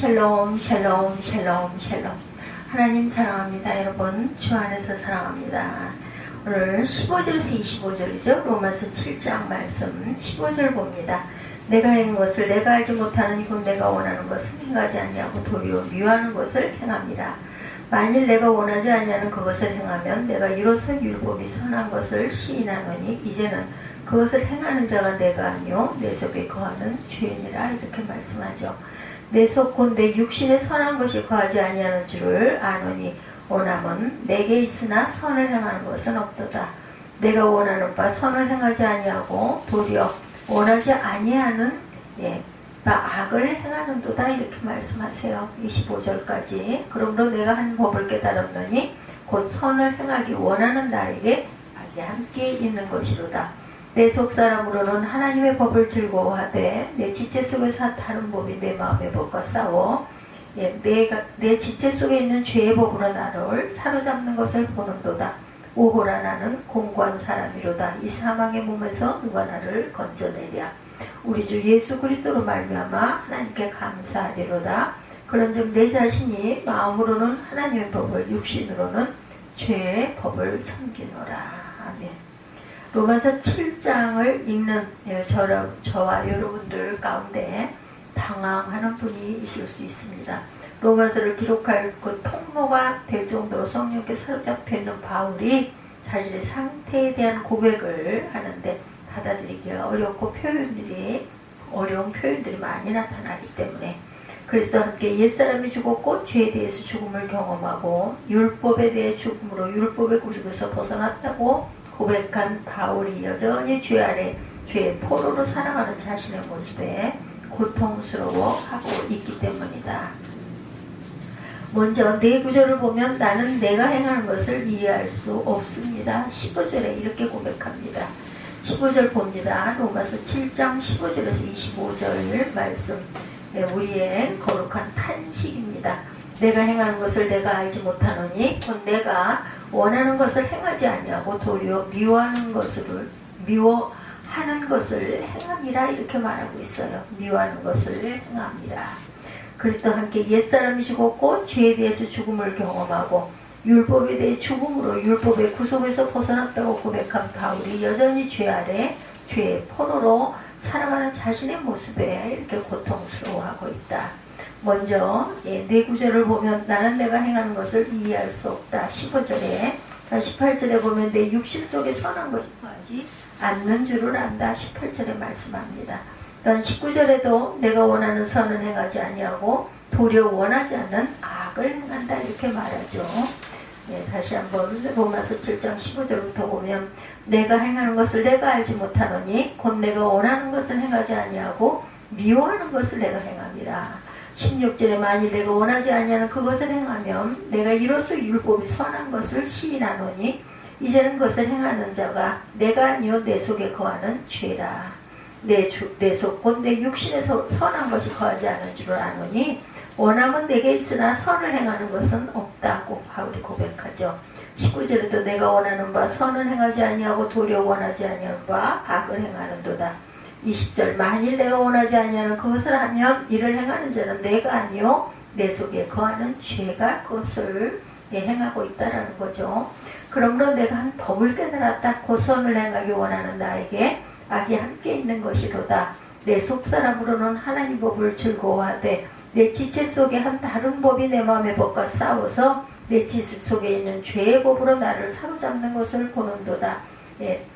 샬롬 샬롬 샬롬 샬롬. 하나님 사랑합니다. 여러분 주 안에서 사랑합니다. 오늘 15절에서 25절이죠. 로마서 7장 말씀 15절 봅니다. 내가 행한 것을 내가 알지 못하는 곧 내가 원하는 것을 행하지 아니하고 도리어 미워하는 것을 행합니다. 만일 내가 원하지 아니하는 그것을 행하면 내가 이로써 율법이 선한 것을 시인하노니 이제는 그것을 행하는 자가 내가 아니요 내 속에 거하는 죄인이라 이렇게 말씀하죠. 내 속 곧 내 육신에 선한 것이 거하지 아니하는 줄을 아노니 원함은 내게 있으나 선을 행하는 것은 없도다. 내가 원하는 바 선을 행하지 아니하고 도리어 원하지 아니하는 바 악을 행하는도다 이렇게 말씀하세요. 25절까지. 그러므로 내가 한 법을 깨달았더니 곧 선을 행하기 원하는 나에게 악이 함께 있는 것이로다. 내 속사람으로는 하나님의 법을 즐거워하되 내 지체 속에서 다른 법이 내 마음의 법과 싸워 내 지체 속에 있는 죄의 법으로 나를 사로잡는 것을 보는도다. 오호라 나는 공고한 사람이로다. 이 사망의 몸에서 누가 나를 건져내랴. 우리 주 예수 그리스도로 말미암아 하나님께 감사하리로다. 그런즉 내 자신이 마음으로는 하나님의 법을 육신으로는 죄의 법을 섬기노라. 아멘. 로마서 7장을 읽는 저와 여러분들 가운데 당황하는 분이 있을 수 있습니다. 로마서를 기록할 그 통로가 될 정도로 성령께 사로잡혀 있는 바울이 자신의 상태에 대한 고백을 하는데 받아들이기가 어렵고 어려운 표현들이 많이 나타나기 때문에 그리스도와 함께 옛사람이 죽었고 죄에 대해서 죽음을 경험하고 율법에 대해 죽음으로 율법의 구속에서 벗어났다고 고백한 바울이 여전히 죄 아래 죄의 포로로 살아가는 자신의 모습에 고통스러워하고 있기 때문이다. 먼저 네 구절을 보면 나는 내가 행하는 것을 이해할 수 없습니다. 15절에 이렇게 고백합니다. 15절 봅니다. 로마서 7장 15절에서 25절 말씀. 우리의 거룩한 탄식입니다. 내가 행하는 것을 내가 알지 못하노니 곧 내가 원하는 것을 행하지 아니하고 도리어 미워하는 것을 행함이라 이렇게 말하고 있어요. 미워하는 것을 행함이라. 그리스도와 함께 옛사람이 죽었고 죄에 대해서 죽음을 경험하고 율법에 대해 죽음으로 율법의 구속에서 벗어났다고 고백한 바울이 여전히 죄 아래 죄의 포로로 살아가는 자신의 모습에 이렇게 고통스러워하고 있다. 먼저 네 구절을 보면 나는 내가 행하는 것을 이해할 수 없다. 15절에 18절에 보면 내 육신 속에 선한 것이 거하지 않는 줄을 안다. 18절에 말씀합니다. 또한 19절에도 내가 원하는 선을 행하지 아니하고 도리어 원하지 않는 악을 행한다 이렇게 말하죠. 다시 한번 로마서 7장 15절부터 보면 내가 행하는 것을 내가 알지 못하노니 곧 내가 원하는 것을 행하지 아니하고 미워하는 것을 내가 행함이라. 16절에 만일 내가 원하지 아니하는 그것을 행하면 내가 이로써 율법이 선한 것을 시인하노니 이제는 그것을 행하는 자가 내가 아니요 내 속에 거하는 죄라. 내 속 곧 내 육신에서 선한 것이 거하지 않은 줄을 아노니 원함은 내게 있으나 선을 행하는 것은 없다고 바울이 고백하죠. 19절에도 내가 원하는 바 선을 행하지 아니하고 도리어 원하지 아니하는 바 악을 행하는도다. 20절 만일 내가 원하지 아니하는 그것을 하면 이를 행하는 자는 내가 아니요 내 속에 거하는 죄가 그것을 행하고 있다라는 거죠. 그러므로 내가 한 법을 깨달았다. 그 선을 행하기 원하는 나에게 악이 함께 있는 것이로다. 내 속사람으로는 하나님 법을 즐거워하되 내 지체 속에 한 다른 법이 내 마음의 법과 싸워서 내 지체 속에 있는 죄의 법으로 나를 사로잡는 것을 보는도다.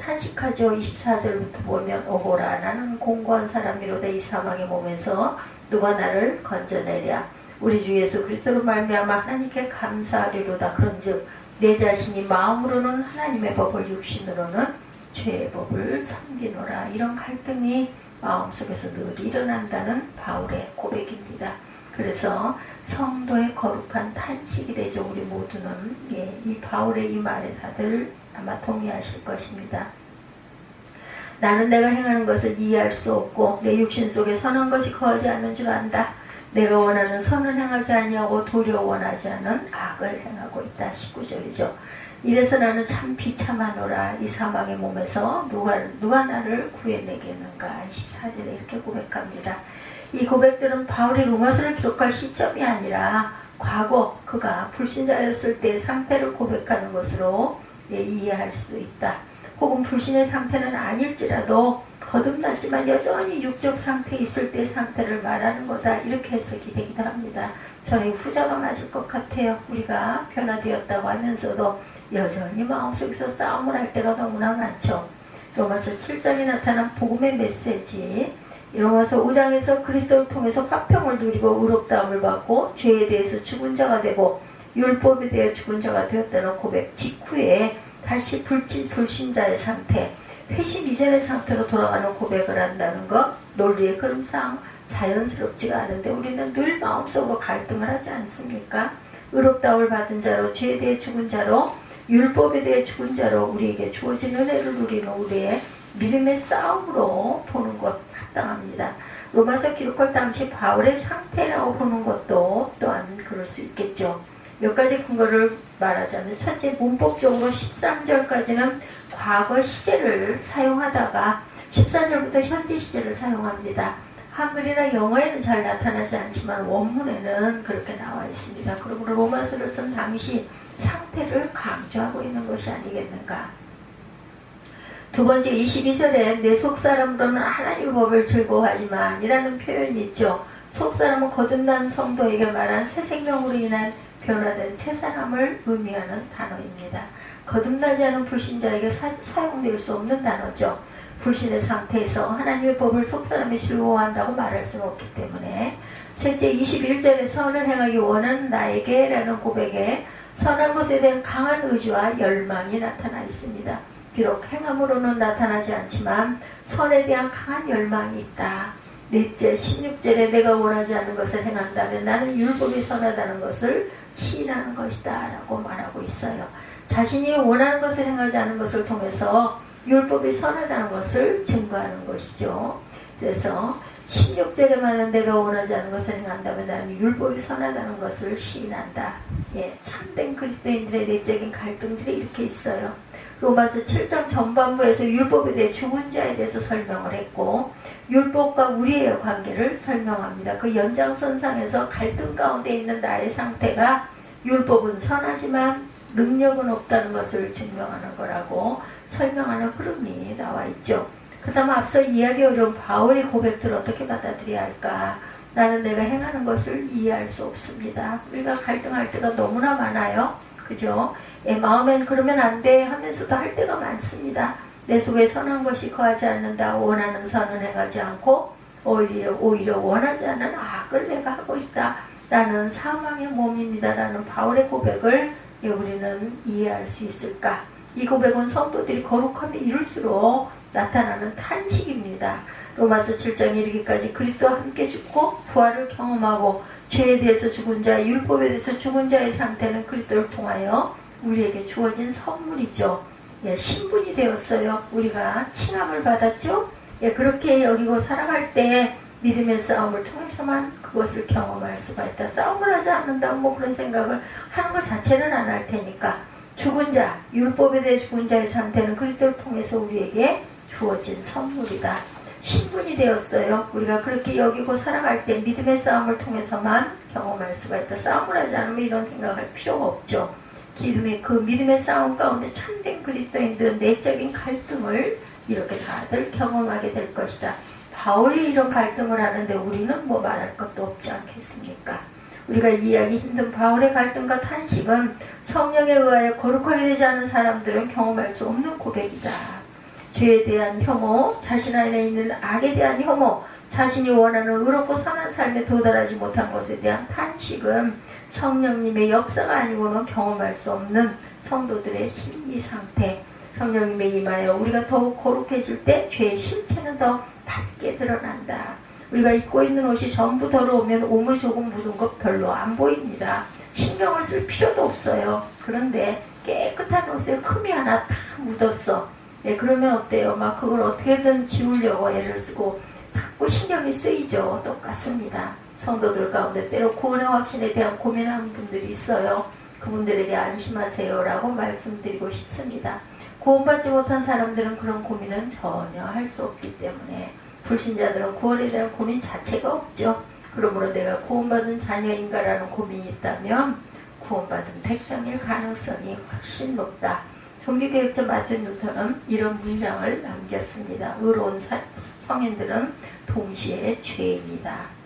탄식하죠. 24절부터 보면 오호라 나는 공고한 사람이로다. 이 사망의 몸에서 누가 나를 건져내랴. 우리 주 예수 그리스도로 말미암아 하나님께 감사하리로다. 그런즉 내 자신이 마음으로는 하나님의 법을 육신으로는 죄의 법을 섬기노라. 이런 갈등이 마음속에서 늘 일어난다는 바울의 고백입니다. 그래서 성도의 거룩한 탄식이 되죠. 우리 모두는 이 바울의 이 말에 다들 아마 동의하실 것입니다. 나는 내가 행하는 것을 이해할 수 없고 내 육신 속에 선한 것이 거하지 않는 줄 안다. 내가 원하는 선을 행하지 아니하고 도리어 원하지 않은 악을 행하고 있다. 19절이죠. 이래서 나는 참 비참하노라. 이 사망의 몸에서 누가 나를 구해내겠는가. 24절에 이렇게 고백합니다. 이 고백들은 바울이 로마서를 기록할 시점이 아니라 과거 그가 불신자였을 때의 상태를 고백하는 것으로 이해할 수 있다. 혹은 불신의 상태는 아닐지라도 거듭났지만 여전히 육적 상태에 있을 때의 상태를 말하는 거다. 이렇게 해석이 되기도 합니다. 저는 후자가 맞을 것 같아요. 우리가 변화되었다고 하면서도 여전히 마음속에서 싸움을 할 때가 너무나 많죠. 로마서 7장에 나타난 복음의 메시지, 로마서 5장에서 그리스도를 통해서 화평을 누리고 의롭다함을 받고 죄에 대해서 죽은 자가 되고 율법에 대해 죽은 자가 되었다는 고백 직후에 다시 불신자의 상태, 회심 이전의 상태로 돌아가는 고백을 한다는 것, 논리의 흐름상 자연스럽지가 않은데 우리는 늘 마음속으로 갈등을 하지 않습니까? 의롭다움을 받은 자로, 죄에 대해 죽은 자로, 율법에 대해 죽은 자로 우리에게 주어진 은혜를 누리는 우리의 믿음의 싸움으로 보는 것 합당합니다. 로마서 기록할 당시 바울의 상태라고 보는 것도 또한 그럴 수 있겠죠. 몇 가지 근거를 말하자면, 첫째, 문법적으로 13절까지는 과거 시제를 사용하다가 14절부터 현재 시제를 사용합니다. 한글이나 영어에는 잘 나타나지 않지만 원문에는 그렇게 나와 있습니다. 그러므로 로마서를 쓴 당시 상태를 강조하고 있는 것이 아니겠는가. 두 번째, 22절에 내 속사람으로는 하나님의 법을 즐거워하지만 이라는 표현이 있죠. 속사람은 거듭난 성도에게 말한 새 생명으로 인한 변화된 새 사람을 의미하는 단어입니다. 거듭나지 않은 불신자에게 사용될 수 없는 단어죠. 불신의 상태에서 하나님의 법을 속사람이 즐거워한다고 말할 수는 없기 때문에. 셋째, 21절에 선을 행하기 원하는 나에게 라는 고백에 선한 것에 대한 강한 의지와 열망이 나타나 있습니다. 비록 행함으로는 나타나지 않지만 선에 대한 강한 열망이 있다. 넷째, 16절에 내가 원하지 않는 것을 행한다면 나는 율법이 선하다는 것을 시인하는 것이다 라고 말하고 있어요. 자신이 원하는 것을 행하지 않는 것을 통해서 율법이 선하다는 것을 증거하는 것이죠. 그래서 16절에 말하는 내가 원하지 않는 것을 행한다면 나는 율법이 선하다는 것을 시인한다. 참된 그리스도인들의 내적인 갈등들이 이렇게 있어요. 로마서 7장 전반부에서 율법에 대해 죽은 자에 대해서 설명을 했고 율법과 우리의 관계를 설명합니다. 그 연장선상에서 갈등 가운데 있는 나의 상태가 율법은 선하지만 능력은 없다는 것을 증명하는 거라고 설명하는 흐름이 나와 있죠. 그 다음 앞서 이해하기 어려운 바울의 고백들을 어떻게 받아들여야 할까? 나는 내가 행하는 것을 이해할 수 없습니다. 우리가 갈등할 때가 너무나 많아요. 그죠? 마음엔 그러면 안 돼 하면서도 할 때가 많습니다. 내 속에 선한 것이 거하지 않는다. 원하는 선은 행하지 않고 오히려 원하지 않는 악을 내가 하고 있다. 나는 사망의 몸입니다. 라는 바울의 고백을 우리는 이해할 수 있을까? 이 고백은 성도들이 거룩함에 이룰수록 나타나는 탄식입니다. 로마서 7장 이르기까지 그리스도와 함께 죽고 부활을 경험하고 죄에 대해서 죽은 자, 율법에 대해서 죽은 자의 상태는 그리스도를 통하여 우리에게 주어진 선물이죠. 신분이 되었어요. 우리가 칭함을 받았죠. 그렇게 여기고 살아갈 때 믿음의 싸움을 통해서만 그것을 경험할 수가 있다. 싸움을 하지 않는다 그런 생각을 하는 것 자체는 안 할 테니까. 죽은 자, 율법에 대해 죽은 자의 상태는 그리스도를 통해서 우리에게 주어진 선물이다. 신분이 되었어요. 우리가 그렇게 여기고 살아갈 때 믿음의 싸움을 통해서만 경험할 수가 있다. 싸움을 하지 않으면 이런 생각할 필요가 없죠. 그 믿음의 싸움 가운데 참된 그리스도인들은 내적인 갈등을 이렇게 다들 경험하게 될 것이다. 바울이 이런 갈등을 하는데 우리는 뭐 말할 것도 없지 않겠습니까? 우리가 이해하기 힘든 바울의 갈등과 탄식은 성령에 의하여 거룩하게 되지 않은 사람들은 경험할 수 없는 고백이다. 죄에 대한 혐오, 자신 안에 있는 악에 대한 혐오, 자신이 원하는 의롭고 선한 삶에 도달하지 못한 것에 대한 탄식은 성령님의 역사가 아니고는 경험할 수 없는 성도들의 심리 상태. 성령님의 임하여 우리가 더욱 거룩해질 때 죄의 실체는 더 밝게 드러난다. 우리가 입고 있는 옷이 전부 더러우면 오물 조금 묻은 것 별로 안 보입니다. 신경을 쓸 필요도 없어요. 그런데 깨끗한 옷에 흠이 하나 다 묻었어. 그러면 어때요? 막 그걸 어떻게든 지우려고 애를 쓰고 자꾸 신경이 쓰이죠. 똑같습니다. 성도들 가운데 때로 구원의 확신에 대한 고민하는 분들이 있어요. 그분들에게 안심하세요라고 말씀드리고 싶습니다. 구원받지 못한 사람들은 그런 고민은 전혀 할 수 없기 때문에 불신자들은 구원에 대한 고민 자체가 없죠. 그러므로 내가 구원받은 자녀인가라는 고민이 있다면 구원받은 백성일 가능성이 훨씬 높다. 종교개혁자 마틴 루터는 이런 문장을 남겼습니다. 의로운 성인들은 동시에 죄인이다.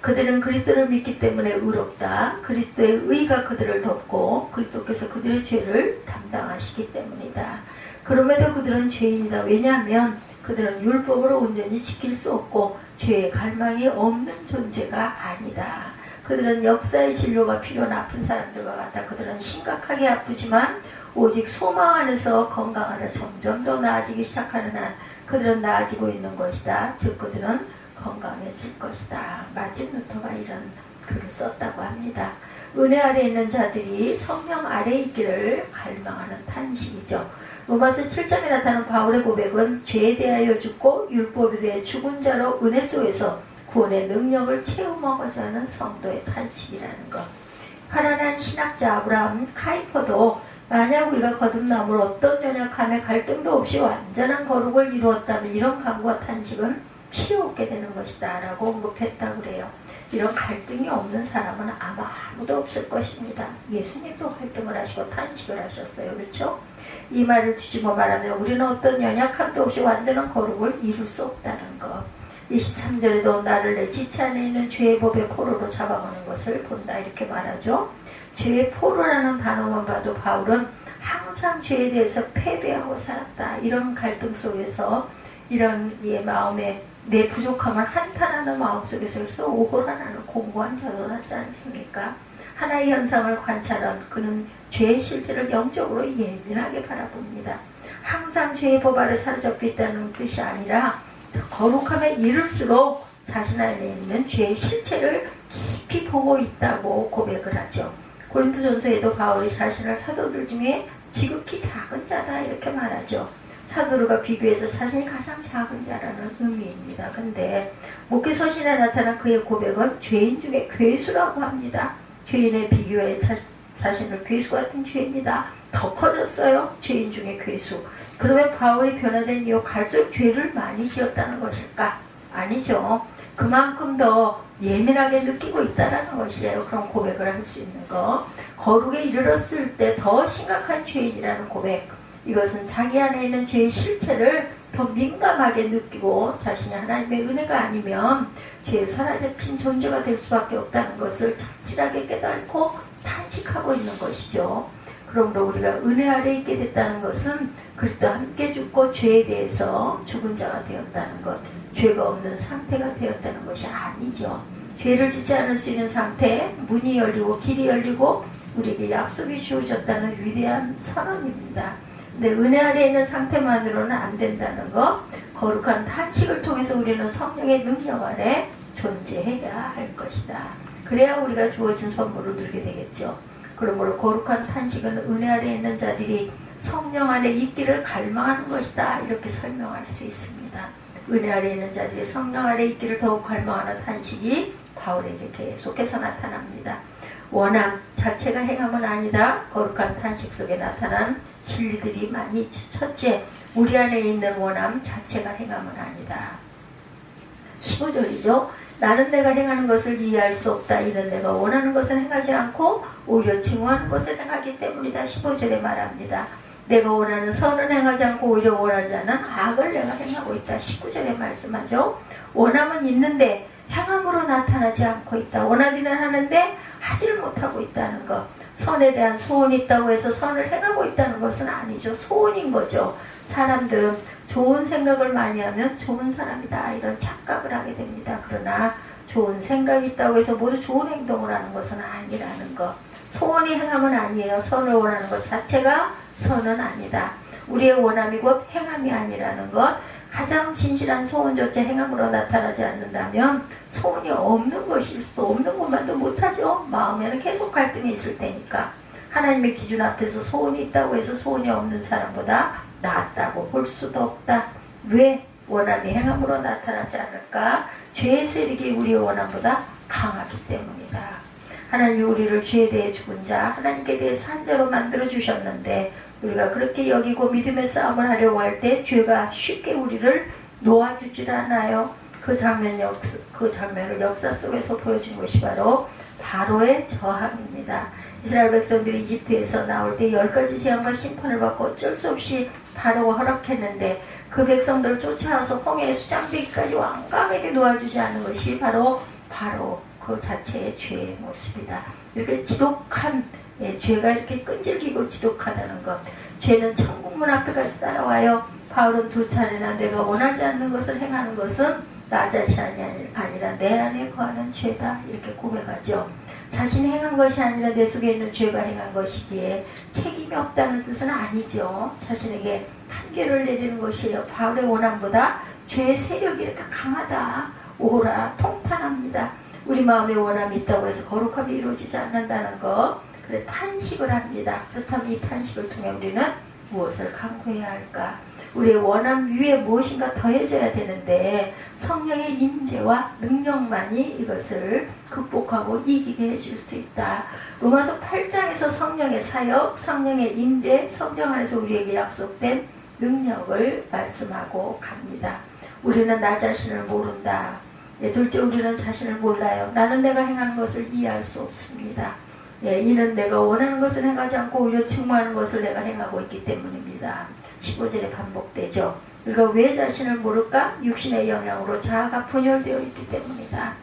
그들은 그리스도를 믿기 때문에 의롭다. 그리스도의 의가 그들을 덮고 그리스도께서 그들의 죄를 담당하시기 때문이다. 그럼에도 그들은 죄인이다. 왜냐하면 그들은 율법으로 온전히 지킬 수 없고 죄의 갈망이 없는 존재가 아니다. 그들은 역사의 진료가 필요한 아픈 사람들과 같다. 그들은 심각하게 아프지만 오직 소망 안에서 건강하다 점점 더 나아지기 시작하는 한 그들은 나아지고 있는 것이다. 즉 그들은 건강해질 것이다. 마틴 루터가 이런 글을 썼다고 합니다. 은혜 아래 있는 자들이 성령 아래 있기를 갈망하는 탄식이죠. 로마서 7장에 나타난 바울의 고백은 죄에 대하여 죽고 율법에 대해 죽은 자로 은혜 속에서 구원의 능력을 체험하고자 하는 성도의 탄식이라는 것. 가난한 신학자 아브라함 카이퍼도 만약 우리가 거듭남으로 어떤 연약함에 갈등도 없이 완전한 거룩을 이루었다면 이런 간구와 탄식은 필요 없게 되는 것이다 라고 언급했다고 그래요. 이런 갈등이 없는 사람은 아마 아무도 없을 것입니다. 예수님도 갈등을 하시고 탄식을 하셨어요. 그렇죠? 이 말을 뒤집어 말하면 우리는 어떤 연약함도 없이 완전한 거룩을 이룰 수 없다는 것. 23절에도 나를 내 지체 안에 있는 죄의 법의 포로로 잡아오는 것을 본다 이렇게 말하죠. 죄의 포로라는 단어만 봐도 바울은 항상 죄에 대해서 패배하고 살았다. 이런 갈등 속에서 이런 마음에 내 부족함을 한탄하는 마음속에서 오호라나는 공고한 자도 하지 않습니까? 하나의 현상을 관찰한 그는 죄의 실제를 영적으로 예민하게 바라봅니다. 항상 죄의 법 아래 사로잡혀 있다는 뜻이 아니라 거룩함에 이를수록 자신 안에 있는 죄의 실체를 깊이 보고 있다고 고백을 하죠. 고린도전서에도 바울이 자신을 사도들 중에 지극히 작은 자다 이렇게 말하죠. 사도들과 비교해서 자신이 가장 작은 자라는 의미입니다. 근데 목회 서신에 나타난 그의 고백은 죄인 중에 괴수라고 합니다. 죄인에 비교해 자신을 괴수 같은 죄입니다. 더 커졌어요. 죄인 중에 괴수. 그러면 바울이 변화된 이유 갈수록 죄를 많이 지었다는 것일까? 아니죠. 그만큼 더 예민하게 느끼고 있다는 것이에요. 그런 고백을 할 수 있는 거. 거룩에 이르렀을 때 더 심각한 죄인이라는 고백. 이것은 자기 안에 있는 죄의 실체를 더 민감하게 느끼고 자신이 하나님의 은혜가 아니면 죄에 사로잡힌 존재가 될 수밖에 없다는 것을 착실하게 깨닫고 탄식하고 있는 것이죠. 그러므로 우리가 은혜 아래 있게 됐다는 것은 그리스도와 함께 죽고 죄에 대해서 죽은 자가 되었다는 것, 죄가 없는 상태가 되었다는 것이 아니죠. 죄를 짓지 않을 수 있는 상태, 문이 열리고 길이 열리고 우리에게 약속이 주어졌다는 위대한 선언입니다. 근데 은혜 아래 있는 상태만으로는 안 된다는 것, 거룩한 탄식을 통해서 우리는 성령의 능력 아래 존재해야 할 것이다. 그래야 우리가 주어진 선물을 누리게 되겠죠. 그러므로 거룩한 탄식은 은혜 아래 있는 자들이 성령 안에 있기를 갈망하는 것이다. 이렇게 설명할 수 있습니다. 은혜 아래 있는 자들이 성령 아래 있기를 더욱 갈망하는 탄식이 바울에게 계속해서 나타납니다. 원함 자체가 행함은 아니다. 거룩한 탄식 속에 나타난 진리들이 많이 첫째, 우리 안에 있는 원함 자체가 행함은 아니다. 15절이죠. 나는 내가 행하는 것을 이해할 수 없다. 이는 내가 원하는 것을 행하지 않고 오히려 증오하는 것을 행하기 때문이다. 15절에 말합니다. 내가 원하는 선은 행하지 않고 오히려 원하지 않은 악을 내가 행하고 있다. 19절에 말씀하죠. 원함은 있는데 행함으로 나타나지 않고 있다. 원하기는 하는데 하지를 못하고 있다는 것. 선에 대한 소원이 있다고 해서 선을 행하고 있다는 것은 아니죠. 소원인 거죠. 사람들은 좋은 생각을 많이 하면 좋은 사람이다 이런 착각을 하게 됩니다. 그러나 좋은 생각이 있다고 해서 모두 좋은 행동을 하는 것은 아니라는 것. 소원이 행함은 아니에요. 선을 원하는 것 자체가 선은 아니다. 우리의 원함이 곧 행함이 아니라는 것. 가장 진실한 소원조차 행함으로 나타나지 않는다면 소원이 없는 것일 수 없는 것만도 못하죠. 마음에는 계속 갈등이 있을 테니까. 하나님의 기준 앞에서 소원이 있다고 해서 소원이 없는 사람보다 낫다고 볼 수도 없다. 왜 원함이 행함으로 나타나지 않을까? 죄의 세력이 우리의 원함보다 강하기 때문이다. 하나님이 우리를 죄에 대해 죽은 자, 하나님께 대해 산자로 만들어주셨는데 우리가 그렇게 여기고 믿음의 싸움을 하려고 할 때 죄가 쉽게 우리를 놓아주질 않아요. 그 장면을 역사 속에서 보여준 것이 바로 바로의 저항입니다. 이스라엘 백성들이 이집트에서 나올 때 10가지 재앙과 심판을 받고 어쩔 수 없이 바로가 허락했는데 그 백성들을 쫓아와서 홍해의 수장되기까지 완강하게 놓아주지 않는 것이 바로 그 자체의 죄의 모습이다. 이렇게 지독한 죄가 이렇게 끈질기고 지독하다는 것. 죄는 천국 문 앞에까지 따라와요. 바울은 2차례나 내가 원하지 않는 것을 행하는 것은 나 자신이 아니라 내 안에 거하는 죄다 이렇게 고백하죠. 자신이 행한 것이 아니라 내 속에 있는 죄가 행한 것이기에 책임이 없다는 뜻은 아니죠. 자신에게 판결을 내리는 것이에요. 바울의 원함보다 죄의 세력이 이렇게 강하다. 오호라 통탄합니다. 우리 마음에 원함이 있다고 해서 거룩함이 이루어지지 않는다는 것. 그래 탄식을 합니다. 그렇다면 이 탄식을 통해 우리는 무엇을 강구해야 할까? 우리의 원함 위에 무엇인가 더해져야 되는데 성령의 임재와 능력만이 이것을 극복하고 이기게 해줄 수 있다. 로마서 8장에서 성령의 사역, 성령의 임재, 성령 안에서 우리에게 약속된 능력을 말씀하고 갑니다. 우리는 나 자신을 모른다. 둘째, 우리는 자신을 몰라요. 나는 내가 행하는 것을 이해할 수 없습니다. 이는 내가 원하는 것을 행하지 않고 오히려 증오하는 것을 내가 행하고 있기 때문입니다. 15절에 반복되죠. 우리가 왜 자신을 모를까? 육신의 영향으로 자아가 분열되어 있기 때문이다.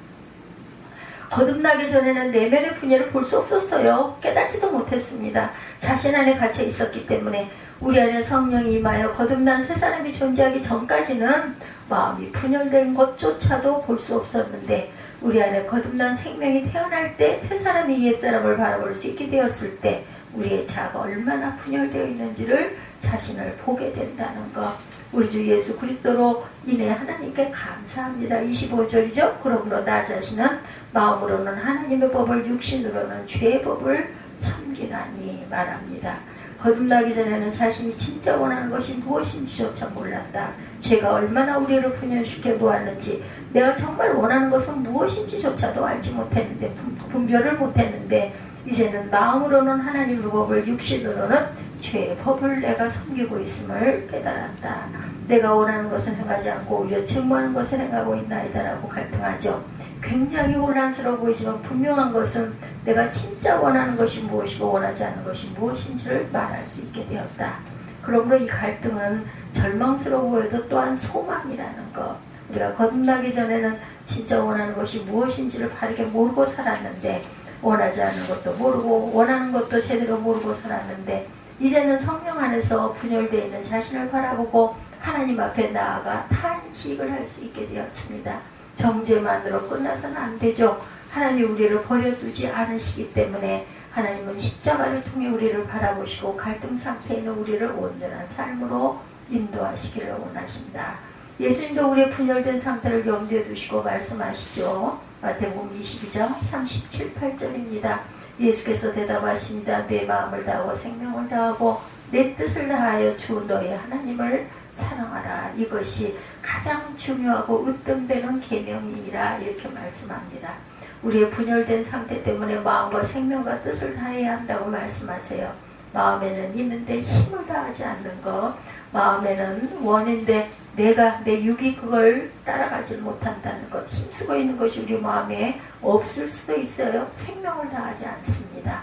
거듭나기 전에는 내면의 분열을 볼 수 없었어요. 깨닫지도 못했습니다. 자신 안에 갇혀 있었기 때문에 우리 안에 성령이 임하여 거듭난 새 사람이 존재하기 전까지는 마음이 분열된 것조차도 볼 수 없었는데 우리 안에 거듭난 생명이 태어날 때 새 사람이 옛사람을 바라볼 수 있게 되었을 때 우리의 자아가 얼마나 분열되어 있는지를 자신을 보게 된다는 것. 우리 주 예수 그리스도로 인해 하나님께 감사합니다. 25절이죠. 그러므로 나 자신은 마음으로는 하나님의 법을 육신으로는 죄의 법을 섬기나니 말합니다. 거듭나기 전에는 자신이 진짜 원하는 것이 무엇인지조차 몰랐다. 죄가 얼마나 우리를 분열시켜 보았는지 내가 정말 원하는 것은 무엇인지조차도 알지 못했는데 분별을 못했는데 이제는 마음으로는 하나님의 법을 육신으로는 죄의 법을 내가 섬기고 있음을 깨달았다. 내가 원하는 것은 행하지 않고 오히려 증오하는 것을 행하고 있나이다라고 갈등하죠. 굉장히 혼란스러워 보이지만 분명한 것은 내가 진짜 원하는 것이 무엇이고 원하지 않는 것이 무엇인지를 말할 수 있게 되었다. 그러므로 이 갈등은 절망스러워 보여도 또한 소망이라는 것. 우리가 거듭나기 전에는 진짜 원하는 것이 무엇인지를 바르게 모르고 살았는데 원하지 않는 것도 모르고 원하는 것도 제대로 모르고 살았는데 이제는 성령 안에서 분열되어 있는 자신을 바라보고 하나님 앞에 나아가 탄식을 할 수 있게 되었습니다. 정죄만으로 끝나서는 안 되죠. 하나님 우리를 버려두지 않으시기 때문에 하나님은 십자가를 통해 우리를 바라보시고 갈등 상태에 있는 우리를 온전한 삶으로 인도하시기를 원하신다. 예수님도 우리의 분열된 상태를 염두에 두시고 말씀하시죠. 마태복음 22장 37, 8절입니다. 예수께서 대답하십니다. 내 마음을 다하고 생명을 다하고 내 뜻을 다하여 주 너의 하나님을 사랑하라. 이것이 가장 중요하고 으뜸되는 계명이라 이렇게 말씀합니다. 우리의 분열된 상태 때문에 마음과 생명과 뜻을 다해야 한다고 말씀하세요. 마음에는 있는데 힘을 다하지 않는 것, 마음에는 원인데 내가 내 육이 그걸 따라가지 못한다는 것, 힘쓰고 있는 것이 우리 마음에 없을 수도 있어요. 생명을 다하지 않습니다.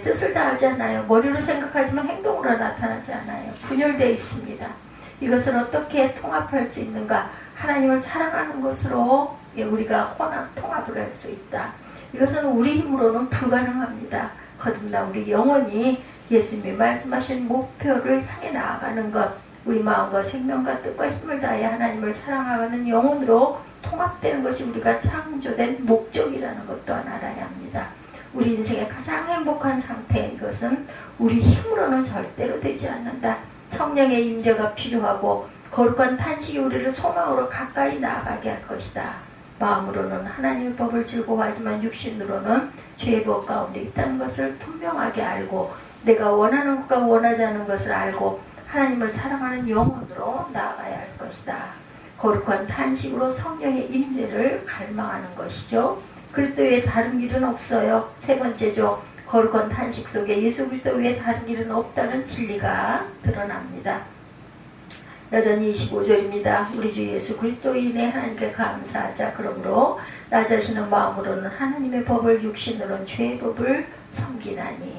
뜻을 다하지 않아요. 머리로 생각하지만 행동으로 나타나지 않아요. 분열되어 있습니다. 이것을 어떻게 통합할 수 있는가? 하나님을 사랑하는 것으로 우리가 통합을 할 수 있다. 이것은 우리 힘으로는 불가능합니다. 거듭나 우리 영혼이 예수님이 말씀하신 목표를 향해 나아가는 것, 우리 마음과 생명과 뜻과 힘을 다해 하나님을 사랑하는 영혼으로 통합되는 것이 우리가 창조된 목적이라는 것 또한 알아야 합니다. 우리 인생의 가장 행복한 상태, 이것은 우리 힘으로는 절대로 되지 않는다. 성령의 임재가 필요하고 거룩한 탄식이 우리를 소망으로 가까이 나아가게 할 것이다. 마음으로는 하나님의 법을 즐거워하지만 육신으로는 죄의 법 가운데 있다는 것을 분명하게 알고 내가 원하는 것과 원하지 않는 것을 알고 하나님을 사랑하는 영혼으로 나아가야 할 것이다. 거룩한 탄식으로 성령의 임재를 갈망하는 것이죠. 그리스도 외에 다른 길은 없어요. 세 번째죠. 거룩한 탄식 속에 예수 그리스도 외에 다른 길은 없다는 진리가 드러납니다. 여전히 25절입니다. 우리 주 예수 그리스도로 인해 하나님께 감사하자. 그러므로 나 자신의 마음으로는 하나님의 법을 육신으로는 죄의 법을 섬기나니.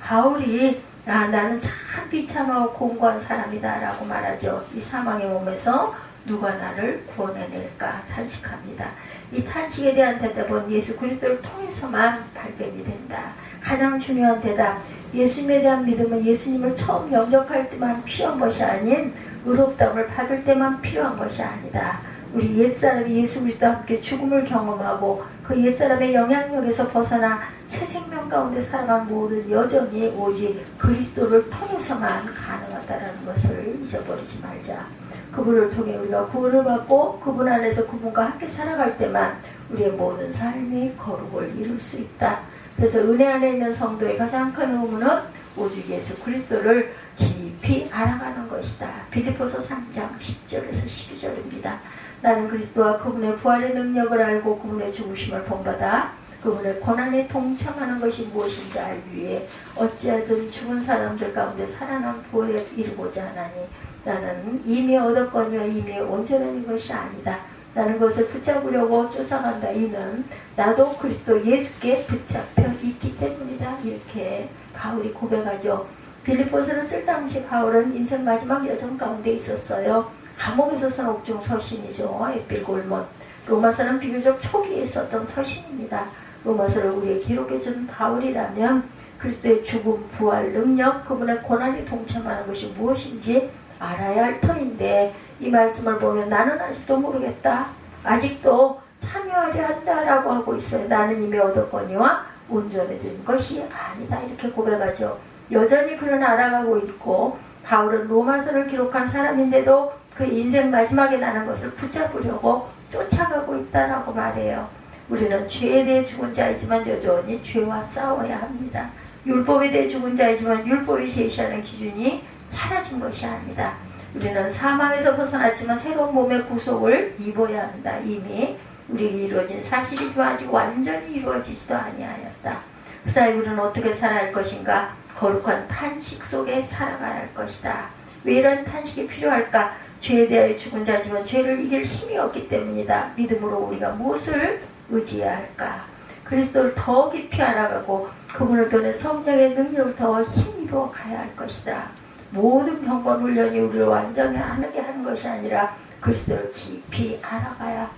바울이 나는 참 비참하고 공고한 사람이다 라고 말하죠. 이 사망의 몸에서 누가 나를 구원해낼까 탄식합니다. 이 탄식에 대한 대답은 예수 그리스도를 통해서만 발견이 된다. 가장 중요한 대답, 예수님에 대한 믿음은 예수님을 처음 영접할 때만 필요한 것이 아닌 의롭다움을 받을 때만 필요한 것이 아니다. 우리 옛사람이 예수 그리스도와 함께 죽음을 경험하고 그 옛사람의 영향력에서 벗어나 새 생명 가운데 살아간 모든 여정이 오직 그리스도를 통해서만 가능하다는 것을 잊어버리지 말자. 그분을 통해 우리가 구원을 받고 그분 안에서 그분과 함께 살아갈 때만 우리의 모든 삶이 거룩을 이룰 수 있다. 그래서 은혜 안에 있는 성도의 가장 큰 의무는 오직 예수 그리스도를 깊이 알아가는 것이다. 빌립보서 3장 10절에서 12절입니다. 나는 그리스도와 그분의 부활의 능력을 알고 그분의 죽으심을 본받아 그분의 고난에 동참하는 것이 무엇인지 알기 위해 어찌하든 죽은 사람들 가운데 살아난 부활에 이르고자 하나니 나는 이미 얻었거니와 이미 온전한 것이 아니다. 나는 그것을 붙잡으려고 쫓아간다. 이는 나도 그리스도 예수께 붙잡혀 있기 때문이다. 이렇게 바울이 고백하죠. 빌립보서를 쓸 당시 바울은 인생 마지막 여정 가운데 있었어요. 감옥에서 쓴 옥중 서신이죠. 에필골몬. 로마서는 비교적 초기에 썼던 서신입니다. 로마서를 우리에게 기록해준 바울이라면 그리스도의 죽음, 부활, 능력, 그분의 고난이 동참하는 것이 무엇인지 알아야 할 터인데 이 말씀을 보면 나는 아직도 모르겠다. 아직도 참여하려 한다라고 하고 있어요. 나는 이미 얻었거니와 온전해진 것이 아니다. 이렇게 고백하죠. 여전히 그는 알아가고 있고 바울은 로마서를 기록한 사람인데도 그 인생 마지막에 나는 것을 붙잡으려고 쫓아가고 있다라고 말해요. 우리는 죄에 대해 죽은 자이지만 여전히 죄와 싸워야 합니다. 율법에 대해 죽은 자이지만 율법이 제시하는 기준이 사라진 것이 아니다. 우리는 사망에서 벗어났지만 새로운 몸의 구속을 입어야 한다. 이미 우리에게 이루어진 사실이지만 아직 완전히 이루어지지도 아니하였다. 그 사이 우리는 어떻게 살아야 할 것인가? 거룩한 탄식 속에 살아가야 할 것이다. 왜 이런 탄식이 필요할까? 죄에 대하여 죽은 자지만 죄를 이길 힘이 없기 때문이다. 믿음으로 우리가 무엇을 의지해야 할까? 그리스도를 더 깊이 알아가고 그분을 통해 성령의 능력을 더 힘입어 가야 할 것이다. 모든 경건 훈련이 우리를 완전히 하게 하는 것이 아니라 그리스도를 깊이 알아가야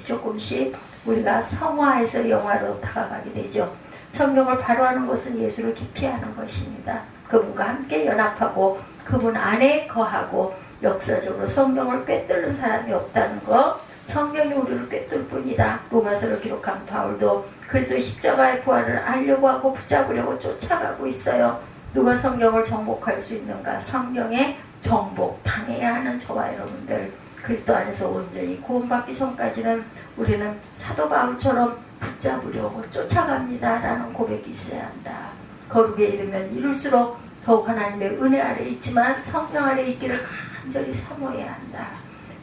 조금씩 우리가 성화에서 영화로 다가가게 되죠. 성경을 바로 하는 것은 예수를 깊이 아는 것입니다. 그분과 함께 연합하고 그분 안에 거하고 역사적으로 성경을 꿰뚫는 사람이 없다는 것, 성경이 우리를 꿰뚫을 뿐이다. 로마서를 기록한 바울도 그리스도 십자가의 부활을 알려고 하고 붙잡으려고 쫓아가고 있어요. 누가 성경을 정복할 수 있는가? 성경에 정복당해야 하는 저와 여러분들, 그리스도 안에서 온전히 구원받기 전까지는 우리는 사도 바울처럼 붙잡으려고 쫓아갑니다 라는 고백이 있어야 한다. 거룩에 이르면 이룰수록 더욱 하나님의 은혜 아래 있지만 성령 아래 있기를 간절히 사모해야 한다.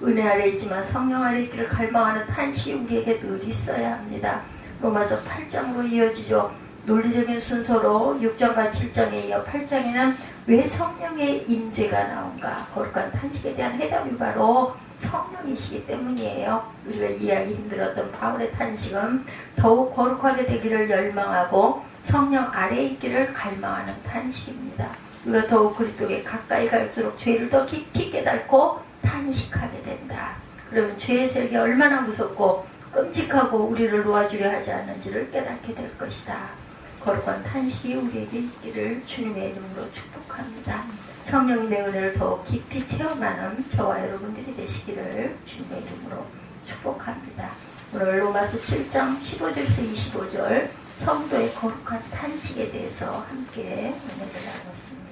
은혜 아래 있지만 성령 아래 있기를 갈망하는 탄식이 우리에게 늘 있어야 합니다. 로마서 8장으로 이어지죠. 논리적인 순서로 6장과 7장에 이어 8장에는 왜 성령의 임재가 나온가? 거룩한 탄식에 대한 해답이 바로 성령이시기 때문이에요. 우리가 이해하기 힘들었던 바울의 탄식은 더욱 거룩하게 되기를 열망하고 성령 아래에 있기를 갈망하는 탄식입니다. 우리가 더욱 그리스도에 가까이 갈수록 죄를 더 깊이 깨닫고 탄식하게 된다. 그러면 죄의 세력이 얼마나 무섭고 끔찍하고 우리를 놓아주려 하지 않는지를 깨닫게 될 것이다. 거룩한 탄식이 우리에게 있기를 주님의 이름으로 축복합니다. 성령님의 은혜를 더 깊이 체험하는 저와 여러분들이 되시기를 주님의 이름으로 축복합니다. 오늘 로마서 7장 15절에서 25절 성도의 거룩한 탄식에 대해서 함께 은혜를 나눴습니다.